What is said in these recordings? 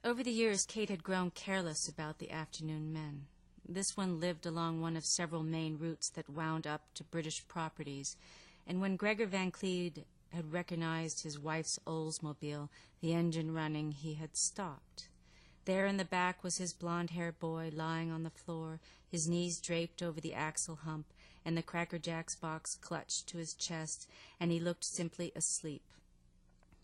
Over the years, Kate had grown careless about the afternoon men. This one lived along one of several main routes that wound up to British properties, and when Gregor Van Cleed had recognized his wife's Oldsmobile, the engine running, he had stopped. There in the back was his blonde-haired boy lying on the floor, his knees draped over the axle hump, and the Cracker Jacks box clutched to his chest, and he looked simply asleep.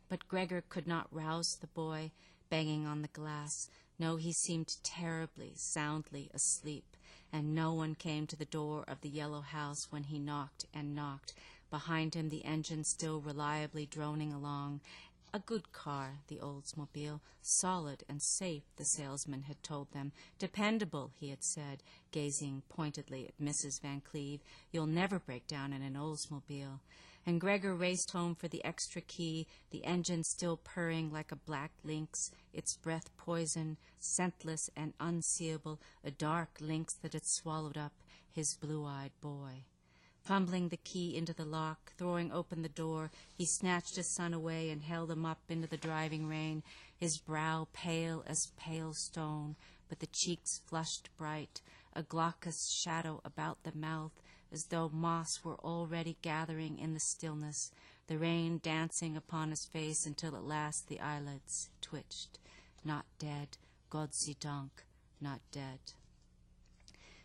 But Gregor could not rouse the boy, banging on the glass. No, he seemed terribly, soundly asleep, and no one came to the door of the yellow house when he knocked and knocked. Behind him the engine still reliably droning along. A good car, the Oldsmobile, solid and safe, the salesman had told them. Dependable, he had said, gazing pointedly at Mrs. Van Cleave. You'll never break down in an Oldsmobile. And Gregor raced home for the extra key, the engine still purring like a black lynx, its breath poison, scentless and unseeable, a dark lynx that had swallowed up his blue-eyed boy. Fumbling the key into the lock, throwing open the door, he snatched his son away and held him up into the driving rain, his brow pale as pale stone, but the cheeks flushed bright, a glaucous shadow about the mouth, as though moss were already gathering in the stillness, the rain dancing upon his face until at last the eyelids twitched. Not dead, God sei Dank, not dead.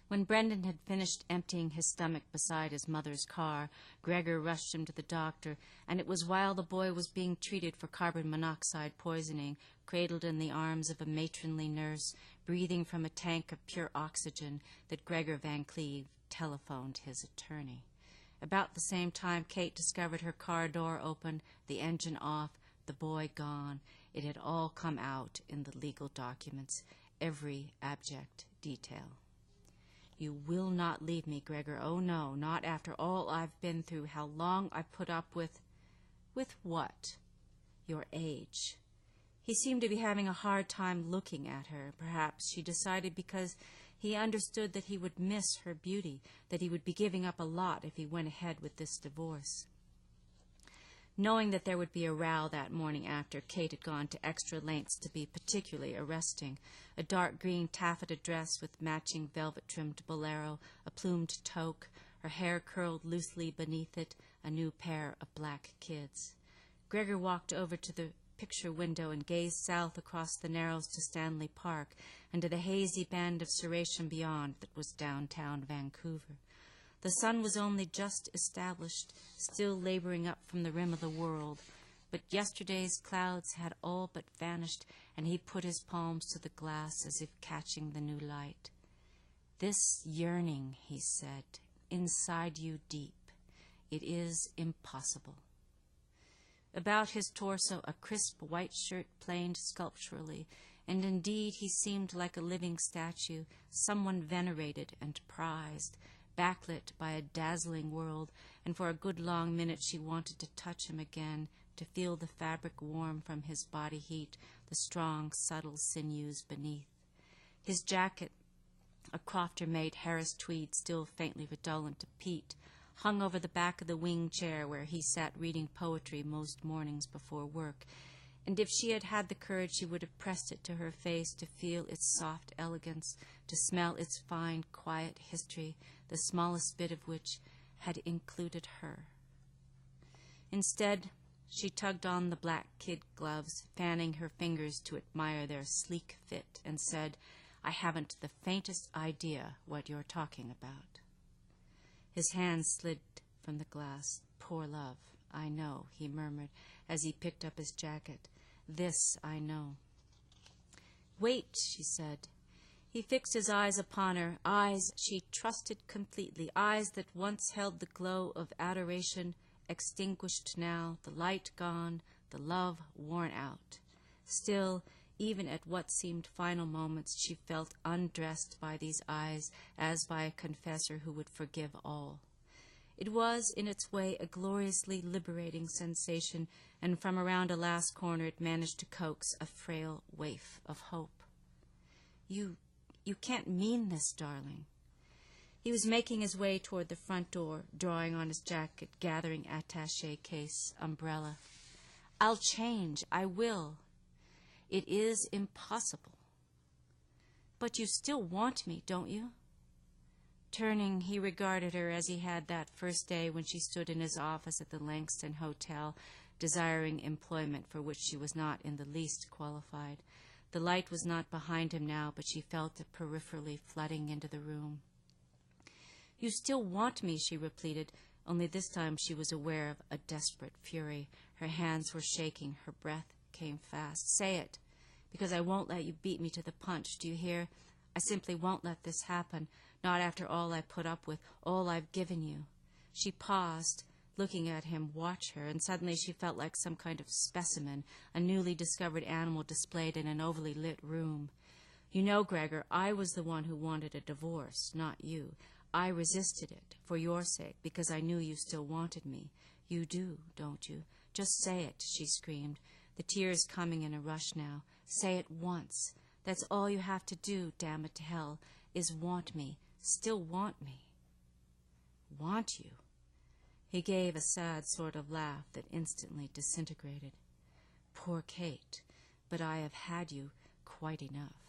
When Brendan had finished emptying his stomach beside his mother's car, Gregor rushed him to the doctor, and it was while the boy was being treated for carbon monoxide poisoning, cradled in the arms of a matronly nurse, breathing from a tank of pure oxygen, that Gregor Van Cleave telephoned his attorney. About the same time, Kate discovered her car door open, the engine off, the boy gone. It had all come out in the legal documents, every abject detail. You will not leave me, Gregor. Oh, no, not after all I've been through, how long I've put up with... With what? Your age. He seemed to be having a hard time looking at her. Perhaps she decided because he understood that he would miss her beauty, that he would be giving up a lot if he went ahead with this divorce. Knowing that there would be a row that morning after, Kate had gone to extra lengths to be particularly arresting. A dark green taffeta dress with matching velvet-trimmed bolero, a plumed toque, her hair curled loosely beneath it, a new pair of black kids. Gregor walked over to the picture window and gazed south across the Narrows to Stanley Park and to the hazy band of serration beyond that was downtown Vancouver. The sun was only just established, still laboring up from the rim of the world, but yesterday's clouds had all but vanished, and he put his palms to the glass as if catching the new light. This yearning, he said, inside you deep, it is impossible. About his torso a crisp white shirt planed sculpturally, and indeed he seemed like a living statue, someone venerated and prized, backlit by a dazzling world, and for a good long minute she wanted to touch him again, to feel the fabric warm from his body heat, the strong, subtle sinews beneath. His jacket, a crofter-made Harris tweed still faintly redolent of peat, hung over the back of the wing chair where he sat reading poetry most mornings before work, and if she had had the courage she would have pressed it to her face to feel its soft elegance, to smell its fine, quiet history, the smallest bit of which had included her. Instead, she tugged on the black kid gloves, fanning her fingers to admire their sleek fit, and said, "I haven't the faintest idea what you're talking about." His hands slid from the glass. "Poor love, I know," he murmured as he picked up his jacket. "This I know." "Wait," she said. He fixed his eyes upon her, eyes she trusted completely, eyes that once held the glow of adoration, extinguished now, the light gone, the love worn out. Still, even at what seemed final moments, she felt undressed by these eyes, as by a confessor who would forgive all. It was, in its way, a gloriously liberating sensation, and from around a last corner it managed to coax a frail waif of hope. You can't mean this, darling." He was making his way toward the front door, drawing on his jacket, gathering attaché case, umbrella. "I'll change. I will." It is impossible. But you still want me, don't you? Turning, he regarded her as he had that first day when she stood in his office at the Langston Hotel, desiring employment for which she was not in the least qualified. The light was not behind him now, but she felt it peripherally flooding into the room. You still want me, she repeated, only this time she was aware of a desperate fury. Her hands were shaking, her breath came fast. Say it, because I won't let you beat me to the punch, do you hear? I simply won't let this happen, not after all I put up with, all I've given you. She paused, looking at him watch her, and suddenly she felt like some kind of specimen, a newly discovered animal displayed in an overly lit room. You know, Gregor, I was the one who wanted a divorce, not you. I resisted it, for your sake, because I knew you still wanted me. You do, don't you? Just say it, she screamed, the tears coming in a rush now. Say it once. That's all you have to do, damn it to hell, is want me, still want me. Want you? He gave a sad sort of laugh that instantly disintegrated. Poor Kate, but I have had you quite enough.